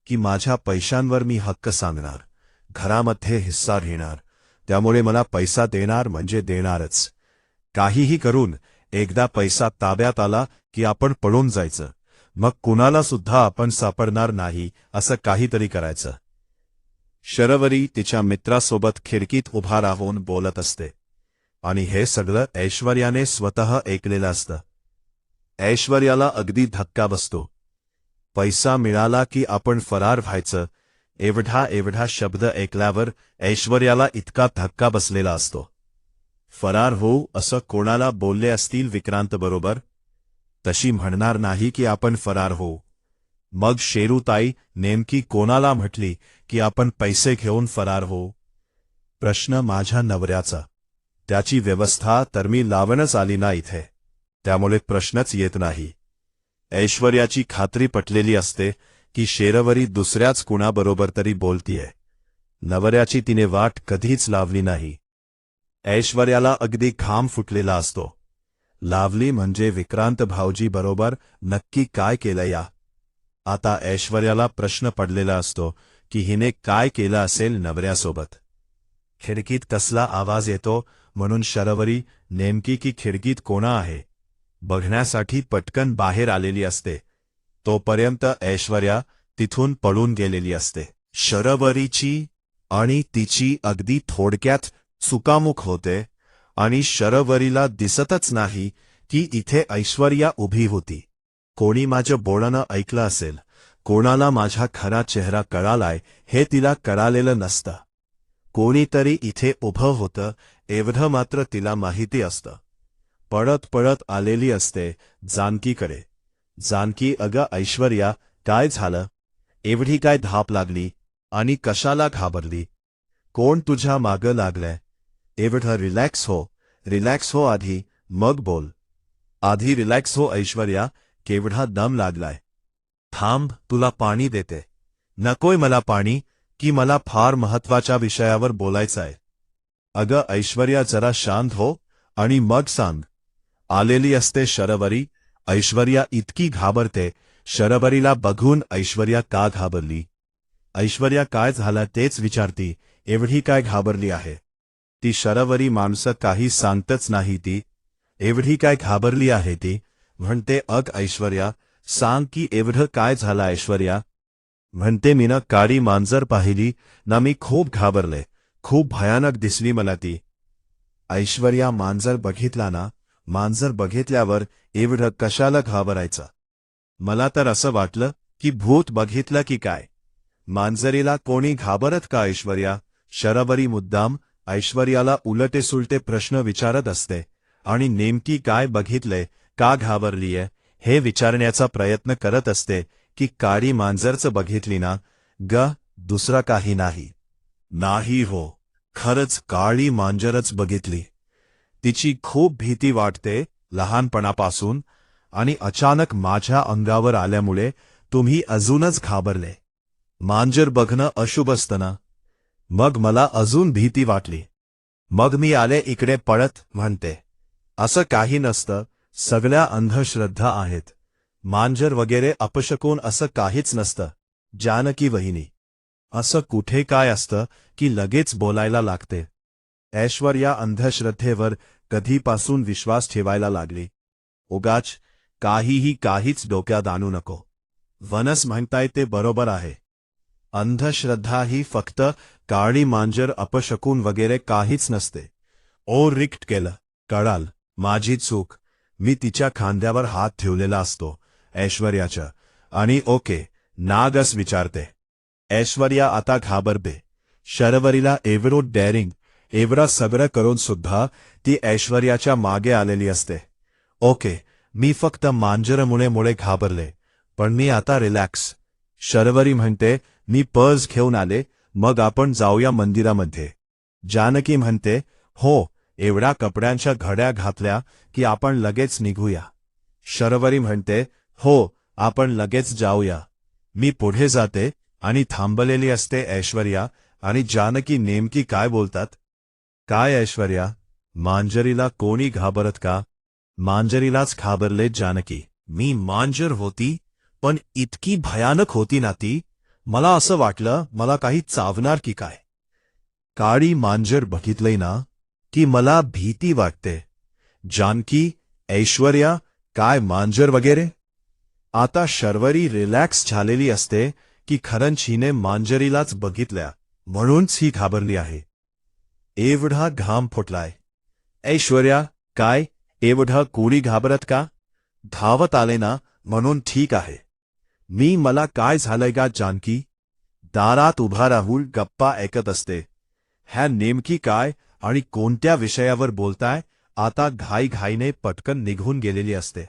की माझ्या पैशांवर मी हक्क सांगणार, घरामध्ये हिस्सा घेणार, त्यामुळे मला पैसा देणार म्हणजे देणारच. काहीही करून एकदा पैसा ताब्यात आला की आपण पळून जायचं, मग कुणाला सुद्धा आपण सापडणार नाही असं काहीतरी करायचं. शर्वरी तिच्या मित्रासोबत खिडकीत उभा राहून बोलत असते आणि हे सगळं ऐश्वर्याने स्वतः ऐकलेलं असतं. ऐश्वर्याला अगदी धक्का बसतो. पैसा मिळाला की आपण फरार व्हायचं, एवढा शब्द ऐकल्यावर ऐश्वर्याला इतका धक्का बसलेला असतो. फरार होऊ असं कोणाला बोलले असतील विक्रांत बरोबर, तशी म्हणणार नाही की आपण फरार होऊ. मग शेरूताई नेमकी कोणाला म्हटली की आपण पैसे घेऊन फरार होऊ? प्रश्न माझ्या नवऱ्याचा. त्याची व्यवस्था तर मी लावणच आली ना इथे, त्यामुळे प्रश्नच येत नाही. ऐश्वर्याची खात्री पटलेली असते की शेरवरी दुसऱ्याच कुणाबरोबर तरी बोलतीये. नवऱ्याची तिने वाट कधीच लावली नाही. ऐश्वर्याला अगदी घाम फुटलेला असतो. लावली म्हणजे विक्रांत भाऊजी बरोबर नक्की काय केलं या? आता ऐश्वर्याला प्रश्न पडलेला असतो की हिने काय केलं असेल नवऱ्यासोबत. खिडकीत कसला आवाज येतो म्हणून शर्वरी नेमकी की खिडकीत कोणा आहे बघण्यासाठी पटकन बाहेर आलेली असते. तोपर्यंत ऐश्वर्या तिथून पळून गेलेली असते. शर्वरीची आणि तिची अगदी थोडक्यात चुकामुक होते आणि शर्वरीला दिसतच नाही की इथे ऐश्वर्या उभी होती. कोणी माझं बोलणं ऐकलं असेल, कोणाला माझा खरा चेहरा कळालाय हे तिला कळालेलं नसतं. कोणीतरी इथे उभं होतं एवढं मात्र तिला माहिती असतं. पळत पळत आलेली असते जानकीकडे. जानकी, अगं ऐश्वर्या, काय झालं? एवढी काय धाप लागली आणि कशाला घाबरली? कोण तुझ्या मागं लागलंय? एवढं रिलॅक्स हो आधी, मग बोल. आधी रिलॅक्स हो ऐश्वर्या, केवढा दम लागलाय. थांब, तुला पाणी देते. नकोय मला पाणी, की मला फार महत्वाच्या विषयावर बोलायचंय. अगं ऐश्वर्या, जरा शांत हो आणि मग सांग. आलेली असते शर्वरी. ऐश्वर्या इतकी घाबरते. शर्वरीला बघून ऐश्वर्या का घाबरली? ऐश्वर्या काय झालं तेच विचारती. एवढी काय घाबरली आहे? ती शर्वरी माणसं काही सांगतच नाही. ती एवढी काय घाबरली आहे ती म्हणते. अग ऐश्वर्या, सांग की एवढं काय झालं ऐश्वर्या? म्हणते मीनं काळी मांजर पाहिली ना, मी खूप घाबरले. खूप भयानक दिसली मला ती. ऐश्वर्या, मांजर बघितला ना? मांजर बघितल्यावर एवढं कशाला घाबरायचं? मला तर असं वाटलं की भूत बघितलं की काय. मांजरीला कोणी घाबरत का ऐश्वर्या? शर्वरी मुद्दाम ऐश्वर्याला उलटे सुलटे प्रश्न विचारत असते आणि नेमकी काय बघितले, का घाबरलीये हे विचारण्याचा प्रयत्न करत असते. की काळी मांजरच बघितली ना ग, दुसरा काही नाही. नाही हो, खरंच काळी मांजरच बघितली. तिची खूप भीती वाटते लहानपणापासून, आणि अचानक माझ्या अंगावर आल्यामुळे तुम्ही अजूनच घाबरले. मांजर बघणं अशुभ असतं ना, मग मला अजून भीती वाटली. मग मी आले इकडे पळत. म्हणते असं काही नसतं, सगळ्या अंधश्रद्धा आहेत. मांजर वगैरे अपशकून असं काहीच नसतं. जानकी वहिनी, असं कुठे काय असतं की लगेच बोलायला लागते? ऐश्वर्या अंधश्रद्धेवर कधीपासून विश्वास ठेवायला लागली. उगाच काहीच डोक्यात आणू नको. वनस म्हणताय ते बरोबर आहे. अंधश्रद्धा ही फक्त काळी मांजर अपशकून वगैरे काहीच नसते. ओ रिक्ट केलं, कळाल, माझी चूक. मी तिच्या खांद्यावर हात ठेवलेला असतो ऐश्वर्याच्या, आणि ओके नागस विचारते. ऐश्वर्या आता घाबरते. शर्वरीला एवढं डेअरिंग, एवढं सगळं करून सुद्धा ती ऐश्वर्याच्या मागे आलेली असते. ओके, मी फक्त मांजरमुळे घाबरले, पण मी आता रिलॅक्स. शर्वरी म्हणते, मी पर्स घेऊन आले, मग आपण जाऊया मंदिरामध्ये. जानकी म्हणते, हो, एवढ्या कपड्यांच्या घड्या घातल्या की आपण लगेच निघूया. शर्वरी म्हणते, हो, आपण लगेच जाऊया. मी पुढे जाते आणि थांबलेली असते ऐश्वर्या आणि जानकी नेमकी काय बोलतात. काय ऐश्वर्या, मांजरीला कोणी घाबरत का? मांजरीलाच घाबरले जानकी. मी मांजर होती, पण इतकी भयानक होती ना ती. मला असं वाटलं मला काही चावणार की काय. काळी मांजर बघितलंय ना की मला भीती वाटते. जानकी, ऐश्वर्या, काय मांजर वगैरे. आता शर्वरी रिलॅक्स झालेली असते की खरंच हिने मांजरीलाच बघितल्या म्हणूनच ही घाबरली आहे. एवढा घाम फुटलाय. ऐश्वर्या, काय एवढं कोणी घाबरत का? धावत आले ना म्हणून ठीक आहे. मला काय झालंय का जानकी? दारात उभा राहून गप्पा ऐकत असते. ह्या नेमकी काय आणि कोणत्या विषयावर बोलताय? आता घाईघाईने पटकन निघून गेलेली असते.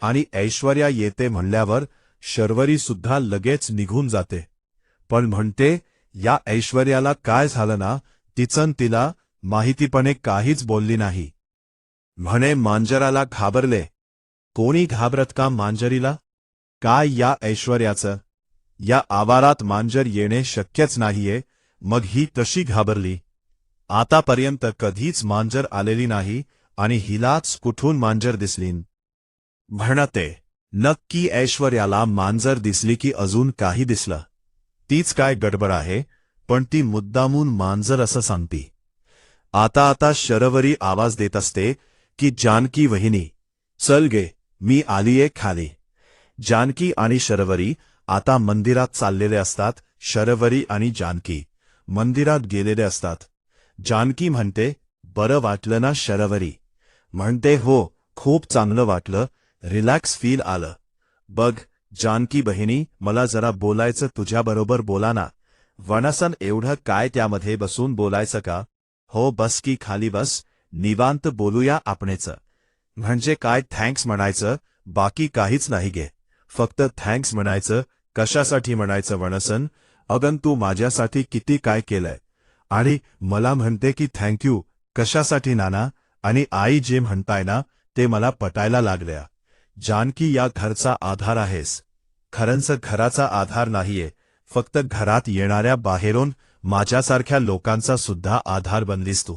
आणि ऐश्वर्या येते म्हणल्यावर शर्वरी सुद्धा लगेच निघून जाते. पण म्हणते या ऐश्वर्याला काय झालं ना, तिचं तिला माहितीपणे काहीच बोलली नाही. म्हणे मांजराला घाबरले. कोणी घाबरत का मांजरीला? काय या ऐश्वर्याचं? या आवारात मांजर येणे शक्यच नाहीये, मग ही तशी घाबरली. आतापर्यंत कधीच मांजर आलेली नाही आणि हिलाच कुठून मांजर दिसली. म्हणते नक्की ऐश्वर्याला मांजर दिसली की अजून काही दिसलं. तीच काय गडबड आहे, पण ती मुद्दामून मांजर असं सांगती. आता आता शर्वरी आवाज देत असते की जानकी वहिनी, चल गे, मी आलीये खाली. जानकी आणि शर्वरी आता मंदिरात चाललेले असतात. शर्वरी आणि जानकी मंदिरात गेलेले असतात. जानकी म्हणते, बरं वाटलं ना शर्वरी? म्हणते, हो, खूप चांगलं वाटलं, रिलॅक्स फील आलं. बघ जानकी बहिणी, मला जरा बोलायचं तुझ्याबरोबर. बोला ना. वनसन, एवढं काय त्यामध्ये बसून बोलायचं का? हो, बस की खाली बस, निवांत बोलूया आपणेच. म्हणजे काय थँक्स म्हणायचं, बाकी काहीच नाही गे. फक्त थँक्स म्हणायचं. कशासाठी म्हणायचं वनसन? अगं तू माझ्यासाठी किती काय केलंय आणि मला म्हणते की थँक्यू. कशासाठी नाना आणि आई जे म्हणताय ना ते मला पटायला लागल्या. जानकी, या घरचा आधार आहेस. खरंच घराचा आधार नाहीये, फक्त घरात येणाऱ्या बाहेरून माझ्यासारख्या लोकांचा सुद्धा आधार बनलीस तू.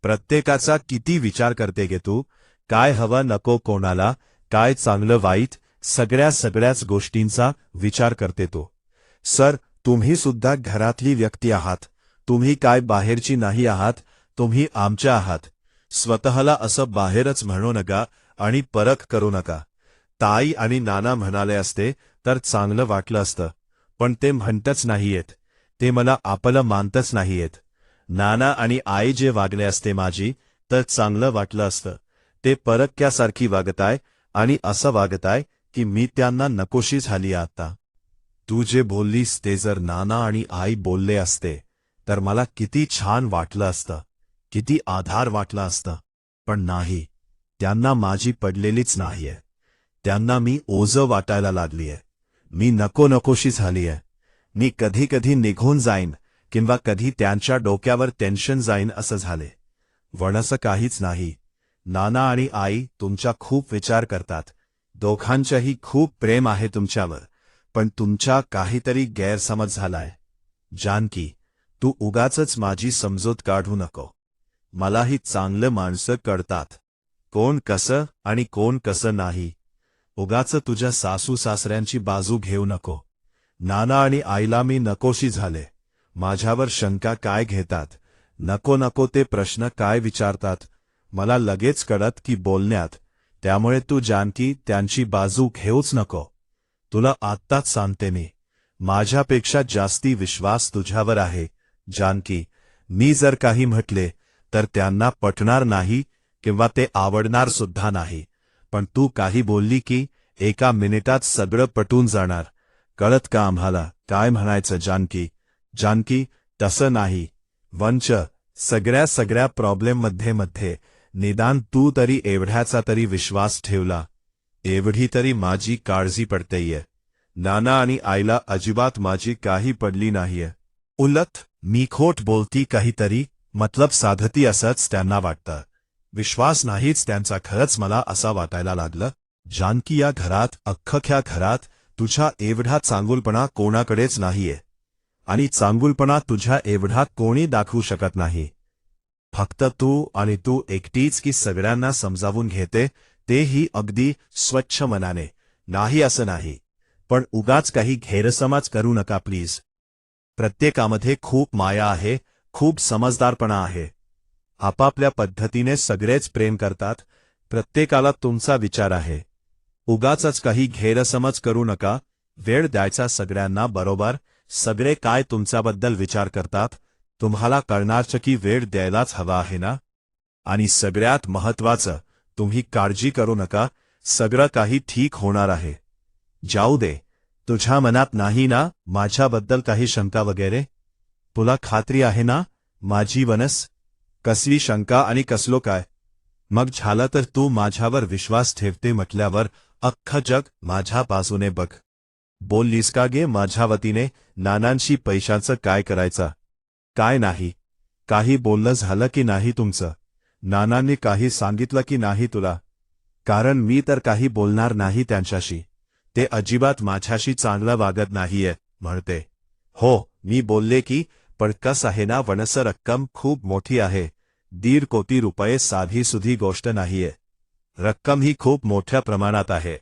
प्रत्येकाचा किती विचार करते गे तू. काय हवं नको कोणाला, काय चांगलं वाईट, सगळ्याच गोष्टींचा विचार करते तो. सर, तुम्ही सुद्धा घरातली व्यक्ती आहात. तुम्ही काय बाहेरची नाही आहात, तुम्ही आमच्या आहात. स्वतःला असं बाहेरच म्हणू नका आणि परख करू नका. ताई आणि नाना म्हणाले असते तर चांगलं वाटलं असतं, पण ते म्हणतच नाहीयेत. ते मला आपलं मानतच नाहीयेत. नाना आणि आई जे वागले असते माझी तर चांगलं वाटलं असतं. ते परक्यासारखी वागताय आणि असं वागताय की मी त्यांना नकोशी झाली आता. तू जे बोललीस ते जर नाना आणि आई बोलले असते तर मला किती छान वाटलं असतं, किती आधार वाटला असतं. पण नाही, त्यांना माझी पडलेलीच नाहीये. त्यांना मी ओझं वाटायला लागलीय. मी नकोशी झालीय. मी कधी कधी निघून जाईन किंवा कधी त्यांच्या डोक्यावर टेन्शन जाईन असं झाले. वणसं काहीच नाही. नाना आणि आई तुमचा खूप विचार करतात. दोघांच्याही खूप प्रेम आहे तुमच्यावर, पण तुमचा काहीतरी गैरसमज झालाय. जानकी, तू उगाचच माझी समजूत काढू नको. मलाही चांगलं माणसं कळतात, कोण कसं आणि कोण कसं नाही. उगाच तुझ्या सासू सासऱ्यांची बाजू घेऊ नको. नाना आणि आईला मी नकोशी झाले. माझ्यावर शंका काय घेतात, नको ते प्रश्न काय विचारतात, मला लगेच कळत की बोलण्यात. त्यामुळे तू जानकी त्यांची बाजू घेऊच नको. तुला आत्ताच सांगते मी, माझ्यापेक्षा जास्ती विश्वास तुझ्यावर आहे. जानकी, मी जर काही म्हटले तर त्यांना पटणार नाही किंवा ते आवडणार सुद्धा नाही. पण तू काही बोलली की एका मिनिटात सगळं पटून जाणार. कळत का आम्हाला काय म्हणायचं जानकी? जानकी, तसं नाही. वंच, सगळ्या प्रॉब्लेम मध्ये निदान तू तरी एवढ्याचा तरी विश्वास ठेवला. एवढी तरी माझी काळजी पडतेय. नाना आणि आईला अजिबात माझी काही पडली नाहीये. उलट मी खोट बोलती काहीतरी, मतलब साधती असंच त्यांना वाटतं. विश्वास नाहीच त्यांचा. खरंच मला असा वाटायला लागलं. जानकी, या घरात, अख्ख्या घरात तुझ्या एवढा चांगुलपणा कोणाकडेच नाहीये आणि चांगुलपणा तुझ्या एवढा कोणी दाखवू शकत नाही. फक्त तू आणि तू एकटीच की सगळ्यांना समजावून घेते, तेही अगदी स्वच्छ मनाने. नाही असं नाही, पण उगाच काही गैरसमज करू नका प्लीज. प्रत्येकामध्ये खूप माया आहे, खूप समजदारपणा आहे. आपापल्या पद्धतीने सगळेच प्रेम करतात. प्रत्येकाला तुमचा विचार आहे. उगाचच काही गैरसमज करू नका. वेळ द्यायचा सगळ्यांना, बरोबर? सगळे काय तुमच्याबद्दल विचार करतात तुम्हाला कळणारच की वेळ द्यायलाच हवा आहे ना. आणि सगळ्यात महत्वाचं, तुम्ही काळजी करू नका, सगळं काही ठीक होणार आहे. जाऊ दे. तुझ्या मनात नाही ना माझ्याबद्दल काही शंका वगैरे? तुला खात्री आहे ना माझी वनस? कसली शंका आणि कसलो काय? मग झालं तर तू माझ्यावर विश्वास ठेवते म्हटल्यावर अख्खं जग माझ्या बाजूने बघ. बोललीस का गे माझ्या वतीने? नानांशी पैशाचं काय करायचं? काय नाही. काही बोलणं झालं की नाही तुमचं? नानांनी काही सांगितलं की नाही तुला? कारण मी तर काही बोलणार नाही त्यांच्याशी. ते अजिबात माझ्याशी चांगलं वागत नाहीये म्हणते. हो, मी बोलले की, पण कसं आहे ना वनस, रक्कम खूप मोठी आहे. 1.5 कोटी रुपये साधी सुधी गोष्ट नाहीये. रक्कम ही खूप मोठ्या प्रमाणात आहे.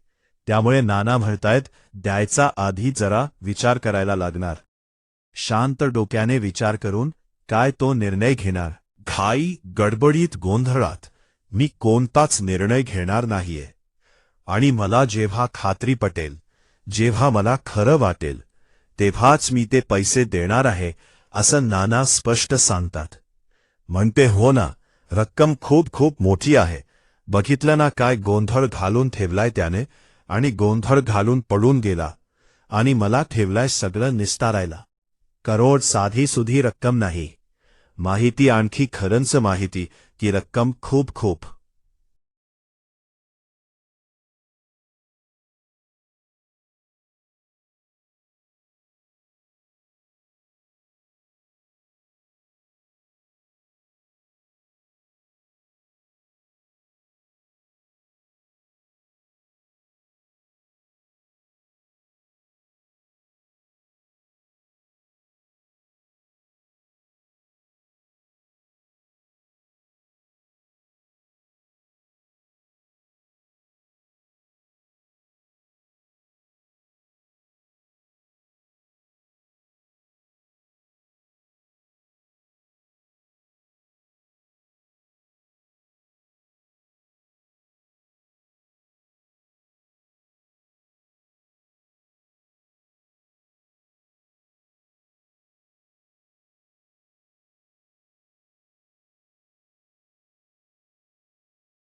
त्यामुळे नाना म्हणतायत द्यायचा आधी जरा विचार करायला लागणार. शांत डोक्याने विचार करून काय तो निर्णय घेणार. घाई गडबडीत गोंधळात मी कोणताच निर्णय घेणार नाहीये. आणि मला जेव्हा खात्री पटेल, जेव्हा मला खरं वाटेल, तेव्हाच मी ते पैसे देणार आहे असं नाना स्पष्ट सांगतात. म्हणते हो ना, रक्कम खूप खूप मोठी आहे. बघितलं ना काय गोंधळ घालून ठेवलाय त्याने, आणि गोंधळ घालून पडून गेला. आणि मला ठेवलाय सगळं निस्तारायला. करोड साधी सुधी रक्कम नाही. माहिती, आणखी खरंच माहिती की रक्कम खूप खूप